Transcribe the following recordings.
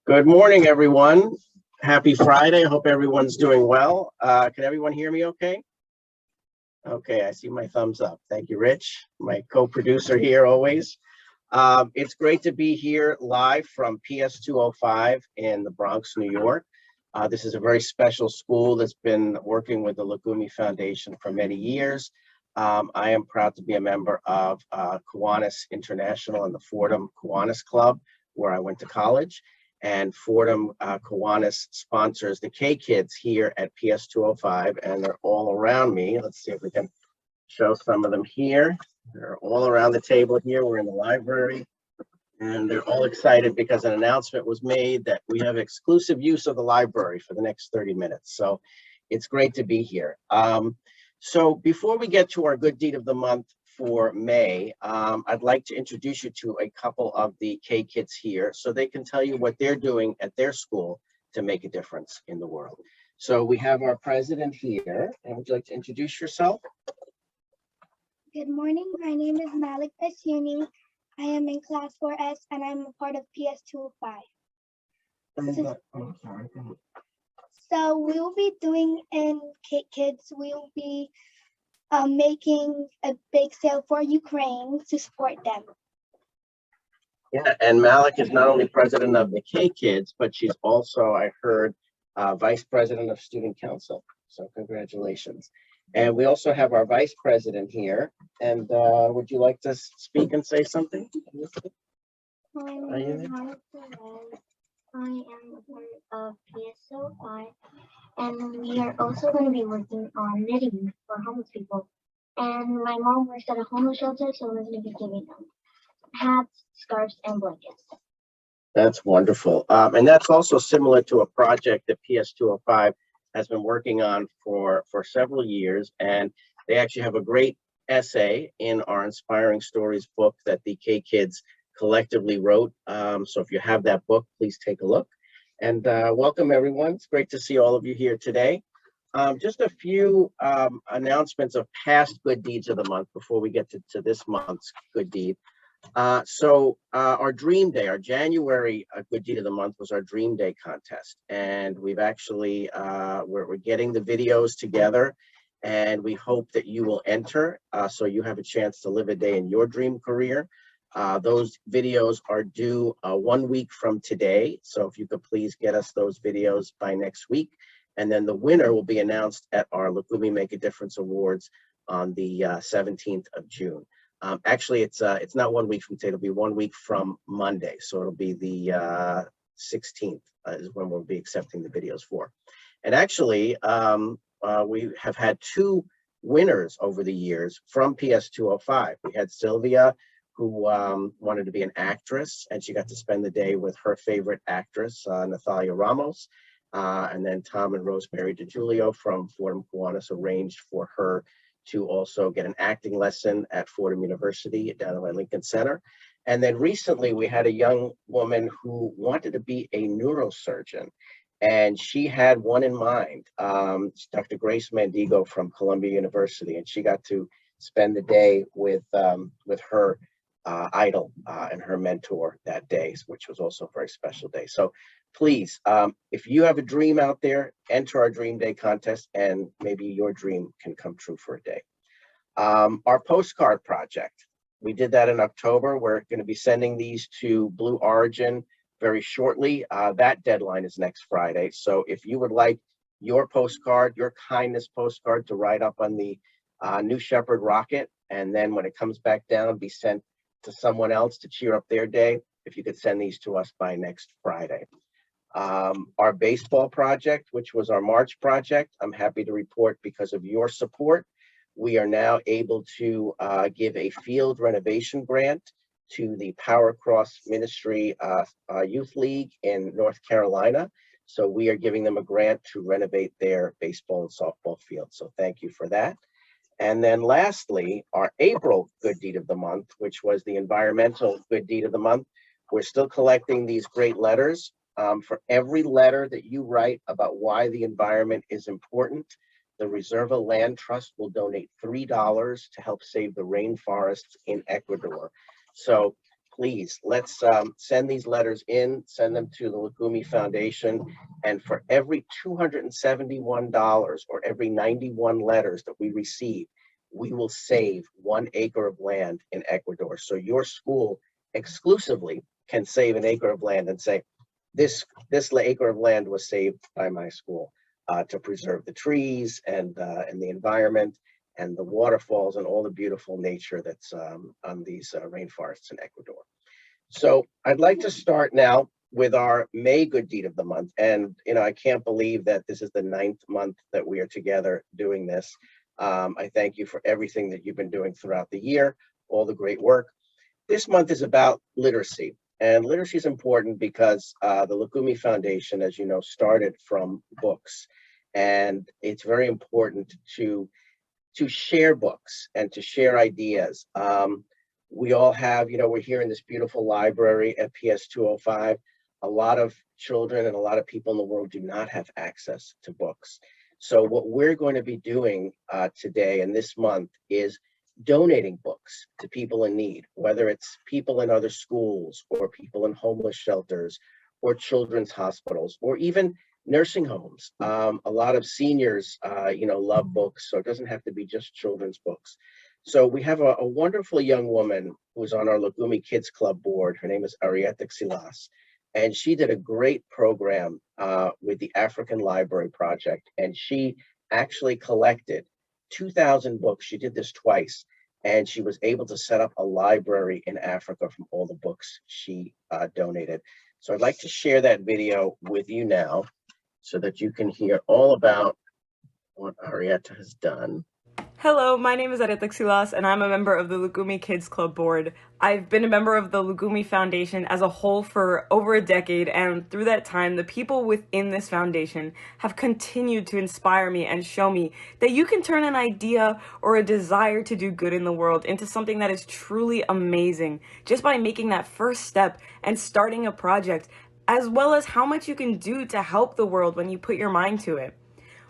Good morning, everyone. Happy Friday. I hope everyone's doing well. Can everyone hear me okay? Okay, I see my thumbs up. Thank you, Rich, my co-producer here always. It's great to be here live from PS 205 in the Bronx, New York. This is a very special school that's been working with the Loukoumi Foundation for many years. I am proud to be a member of Kiwanis International and the Fordham Kiwanis Club, where I went to college. And Fordham Kiwanis sponsors the K-Kids here at PS 205, and they're all around me. Let's see if we can show some of them here. They're all around the table here. We're in the library, and they're all excited because an announcement was made that we have exclusive use of the library for the next 30 minutes. So it's great to be here. So before we get to our good deed of the month for May, I'd like to introduce you to a couple of the K-Kids here so they can tell you what they're doing at their school to make a difference in the world. So we have our president here, and would you like to introduce yourself? Good morning, my name is Malik Basuni. I am in class 4S and I'm a part of PS 205. So we will be doing in K-Kids, we will be making a bake sale for Ukraine to support them. Yeah, and Malik is not only president of the K-Kids, but she's also, I heard, vice president of student council. So congratulations. And we also have our vice president here. And would you like to speak and say something? My name is Monica Perez. I am a part of PS05, and we are also going to be working on knitting for homeless people. And my mom works at a homeless shelter, so we're going to be giving them hats, scarves, and blankets. That's wonderful. And that's also similar to a project that PS 205 has been working on for several years. And they actually have a great essay in our Inspiring Stories book that the K-Kids collectively wrote. So if you have that book, please take a look. And welcome, everyone. It's great to see all of you here today. Just a few announcements of past good deeds of the month before we get to this month's good deed. Our Dream Day, our January good deed of the month was our Dream Day contest. And we've actually, we're getting the videos together, and we hope that you will enter so you have a chance to live a day in your dream career. Those videos are due 1 week from today. So if you could please get us those videos by next week. And then the winner will be announced at our Loukoumi Make a Difference Awards on the 17th of June. Actually, it's not 1 week from today. It'll be 1 week from Monday. So it'll be the 16th is when we'll be accepting the videos for. And actually, we have had two winners over the years from PS 205. We had Sylvia, who wanted to be an actress, and she got to spend the day with her favorite actress, Natalia Ramos. And then Tom and Rosemary DiGiulio from Fordham Kiwanis arranged for her to also get an acting lesson at Fordham University down at Lincoln Center. And then recently we had a young woman who wanted to be a neurosurgeon, and she had one in mind, Dr. Grace Mandigo from Columbia University, and she got to spend the day with her idol and her mentor that day, which was also a very special day. So please, if you have a dream out there, enter our Dream Day contest, and maybe your dream can come true for a day. Our postcard project, we did that in October. We're going to be sending these to Blue Origin very shortly. That deadline is next Friday. So if you would like your postcard, your kindness postcard, to ride up on the New Shepard rocket, and then when it comes back down, be sent to someone else to cheer up their day, if you could send these to us by next Friday. Our baseball project, which was our March project, I'm happy to report, because of your support, we are now able to give a field renovation grant to the Power Cross Ministry Youth League in North Carolina. So we are giving them a grant to renovate their baseball and softball field. So thank you for that. And then lastly, our April good deed of the month, which was the environmental good deed of the month. We're still collecting these great letters. For every letter that you write about why the environment is important, the Reserva Land Trust will donate $3 to help save the rainforests in Ecuador. So please, let's send these letters in, send them to the Loukoumi Foundation. And for every $271 or every 91 letters that we receive, we will save 1 acre of land in Ecuador. So your school exclusively can save an acre of land and say, this acre of land was saved by my school to preserve the trees and the environment and the waterfalls and all the beautiful nature that's on these rainforests in Ecuador. So I'd like to start now with our May Good Deed of the Month. And, you know, I can't believe that this is the 9th month that we are together doing this. I thank you for everything that you've been doing throughout the year, all the great work. This month is about literacy. And literacy is important because the Loukoumi Foundation, as you know, started from books. And it's very important to share books and to share ideas. We all have, you know, we're here in this beautiful library at PS 205. A lot of children and a lot of people in the world do not have access to books. So what we're going to be doing today and this month is donating books to people in need, whether it's people in other schools or people in homeless shelters or children's hospitals or even nursing homes. A lot of seniors, you know, love books, so it doesn't have to be just children's books. So we have a wonderful young woman who's on our Loukoumi Kids Club board. Her name is Arieta Xilas, and she did a great program with the African Library Project, and she actually collected 2,000 books. She did this twice, and she was able to set up a library in Africa from all the books she donated. So I'd like to share that video with you now so that you can hear all about what Arieta has done. Hello, my name is Arieta Xilas, and I'm a member of the Loukoumi Kids Club board. I've been a member of the Loukoumi Foundation as a whole for over a decade, and through that time, the people within this foundation have continued to inspire me and show me that you can turn an idea or a desire to do good in the world into something that is truly amazing just by making that first step and starting a project, as well as how much you can do to help the world when you put your mind to it.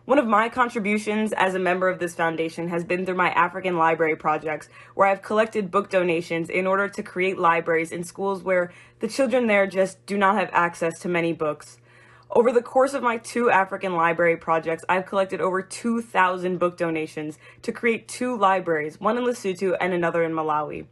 One of my contributions as a member of this foundation has been through my African library projects, where I've collected book donations in order to create libraries in schools where the children there just do not have access to many books. Over the course of my 2 African library projects, I've collected over 2,000 book donations to create 2 libraries, one in Lesotho and another in Malawi.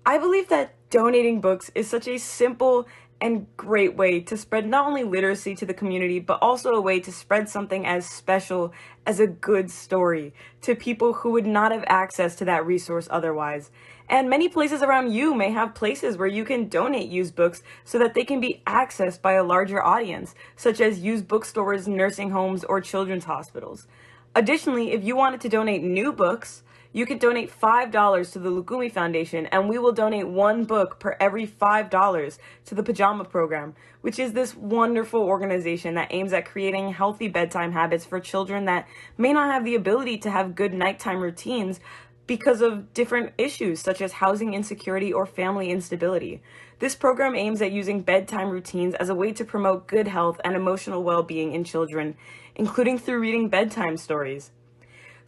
I believe that donating books is such a simple and great way to spread not only literacy to the community, but also a way to spread something as special as a good story to people who would not have access to that resource otherwise. And many places around you may have places where you can donate used books so that they can be accessed by a larger audience, such as used bookstores, nursing homes, or children's hospitals. Additionally, if you wanted to donate new books, you can donate $5 to the Loukoumi Foundation, and we will donate 1 book per every $5 to the Pajama Program, which is this wonderful organization that aims at creating healthy bedtime habits for children that may not have the ability to have good nighttime routines because of different issues such as housing insecurity or family instability. This program aims at using bedtime routines as a way to promote good health and emotional well-being in children, including through reading bedtime stories.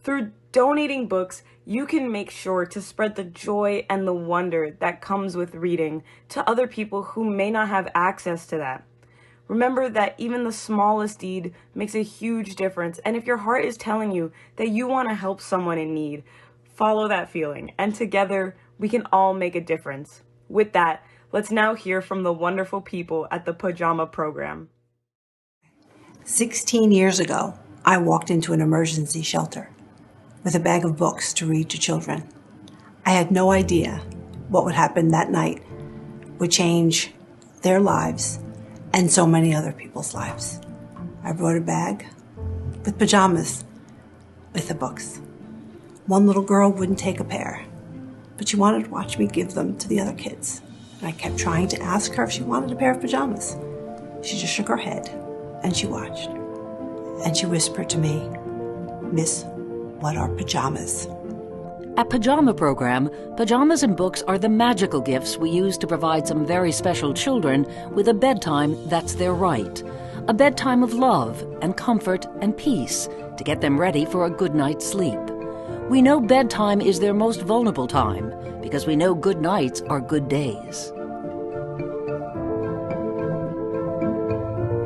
Through donating books, you can make sure to spread the joy and the wonder that comes with reading to other people who may not have access to that. Remember that even the smallest deed makes a huge difference, and if your heart is telling you that you want to help someone in need, follow that feeling, and together we can all make a difference. With that, let's now hear from the wonderful people at the Pajama Program. 16 years ago, I walked into an emergency shelter with a bag of books to read to children. I had no idea what would happen that night would change their lives and so many other people's lives. I brought a bag with pajamas with the books. One little girl wouldn't take a pair, but she wanted to watch me give them to the other kids. And I kept trying to ask her if she wanted a pair of pajamas. She just shook her head and she watched. And she whispered to me, "Miss, what are pajamas?" At Pajama Program, pajamas and books are the magical gifts we use to provide some very special children with a bedtime that's their right. A bedtime of love and comfort and peace to get them ready for a good night's sleep. We know bedtime is their most vulnerable time because we know good nights are good days.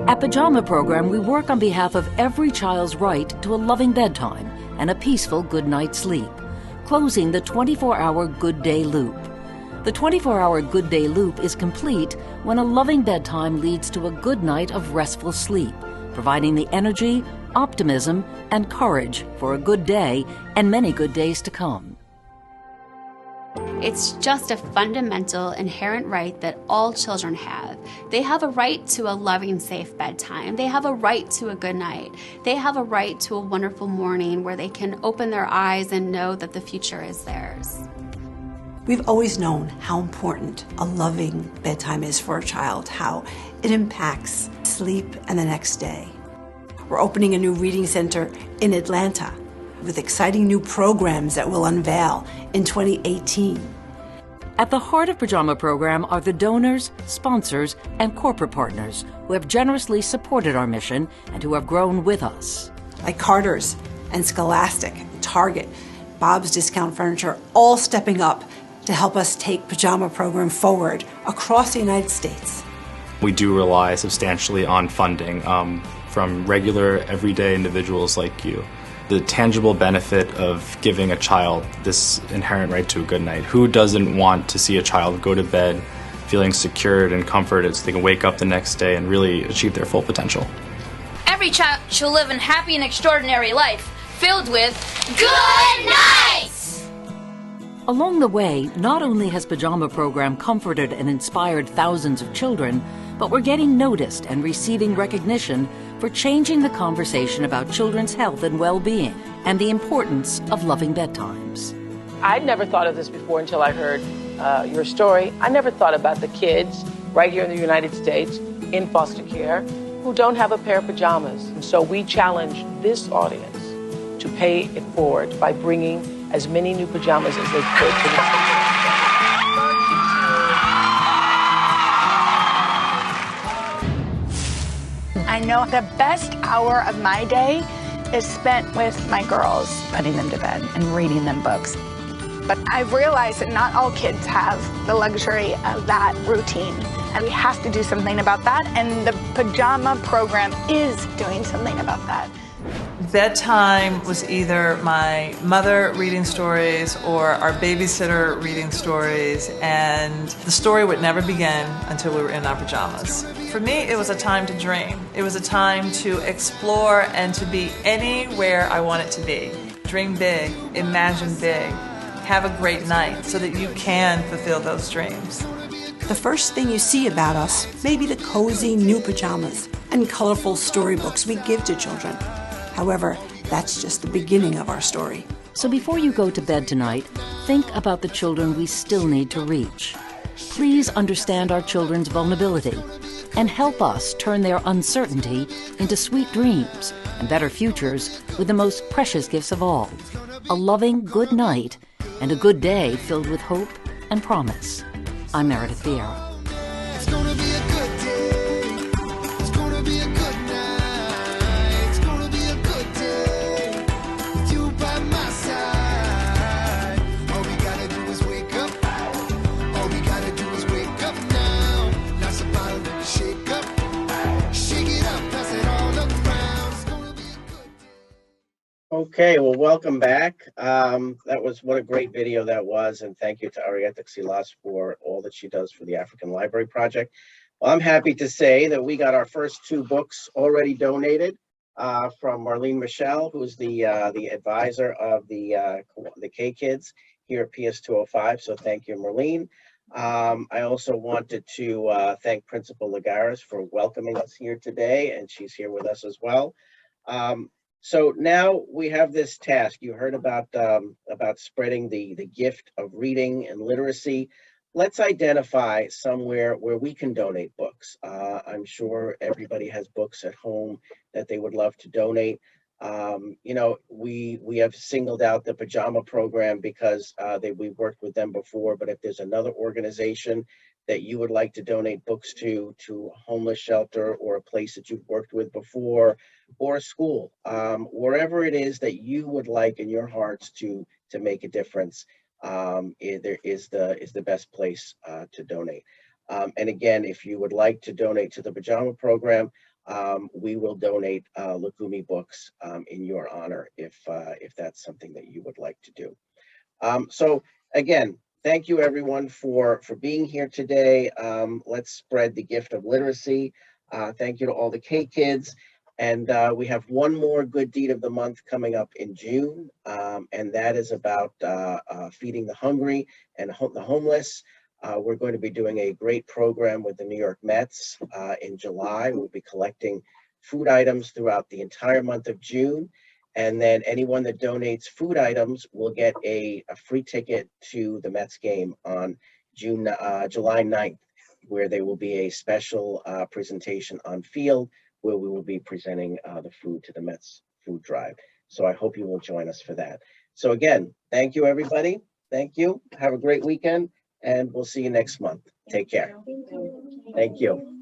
At Pajama Program, we work on behalf of every child's right to a loving bedtime and a peaceful good night's sleep, closing the 24-hour Good Day Loop. The 24-hour Good Day Loop is complete when a loving bedtime leads to a good night of restful sleep, providing the energy, optimism, and courage for a good day and many good days to come. It's just a fundamental, inherent right that all children have. They have a right to a loving, safe bedtime. They have a right to a good night. They have a right to a wonderful morning where they can open their eyes and know that the future is theirs. We've always known how important a loving bedtime is for a child, how it impacts sleep and the next day. We're opening a new reading center in Atlanta with exciting new programs that we'll unveil in 2018. At the heart of Pajama Program are the donors, sponsors, and corporate partners who have generously supported our mission and who have grown with us. Like Carter's and Scholastic, Target, Bob's Discount Furniture, all stepping up to help us take Pajama Program forward across the United States. We do rely substantially on funding from regular, everyday individuals like you. The tangible benefit of giving a child this inherent right to a good night. Who doesn't want to see a child go to bed feeling secured and comforted so they can wake up the next day and really achieve their full potential? Every child shall live a happy and extraordinary life, filled with good nights! Along the way, not only has Pajama Program comforted and inspired thousands of children, but we're getting noticed and receiving recognition for changing the conversation about children's health and well-being and the importance of loving bedtimes. I'd never thought of this before until I heard your story. I never thought about the kids right here in the United States in foster care who don't have a pair of pajamas. And so we challenge this audience to pay it forward by bringing as many new pajamas as they could to the I know the best hour of my day is spent with my girls, putting them to bed and reading them books. But I've realized that not all kids have the luxury of that routine, and we have to do something about that, and the Pajama Program is doing something about that. Bedtime was either my mother reading stories or our babysitter reading stories, and the story would never begin until we were in our pajamas. For me, it was a time to dream. It was a time to explore and to be anywhere I wanted to be. Dream big, imagine big, have a great night so that you can fulfill those dreams. The first thing you see about us may be the cozy new pajamas and colorful storybooks we give to children. However, that's just the beginning of our story. So before you go to bed tonight, think about the children we still need to reach. Please understand our children's vulnerability and help us turn their uncertainty into sweet dreams and better futures with the most precious gifts of all, a loving good night and a good day filled with hope and promise. I'm Meredith Vieira. It's gonna be a good day. It's gonna be a good night. It's gonna be a good day. With you by my side. All we gotta do is wake up. All we gotta do is wake up now. Lots of bottle we can shake up. Shake it up, pass it all around. It's gonna be a good day. Okay, well, welcome back. That was what a great video that was, and thank you to Arietta Xilas for all that she does for the African Library Project. Well, I'm happy to say that we got our first 2 books already donated from Marlene Michelle, who's the advisor of the K Kids here at PS205. So thank you, Marlene. I also wanted to thank Principal Lagares for welcoming us here today, and she's here with us as well. So now we have this task. You heard about spreading the gift of reading and literacy. Let's identify somewhere where we can donate books. I'm sure everybody has books at home that they would love to donate. You know, we have singled out the Pajama Program because we've worked with them before, but if there's another organization that you would like to donate books to a homeless shelter or a place that you've worked with before, or a school, wherever it is that you would like in your hearts to make a difference, there is the best place to donate. And again, if you would like to donate to the Pajama Program, we will donate Loukoumi books in your honor if that's something that you would like to do. So again, thank you everyone for being here today. Let's spread the gift of literacy. Thank you to all the K kids. And we have one more good deed of the month coming up in June, and that is about feeding the hungry and the homeless. We're going to be doing a great program with the New York Mets in July. We'll be collecting food items throughout the entire month of June. And then anyone that donates food items will get a free ticket to the Mets game on July 9th, where there will be a special presentation on field where we will be presenting the food to the Mets food drive. So I hope you will join us for that. So again, thank you, everybody. Thank you. Have a great weekend, and we'll see you next month. Take care. Thank you.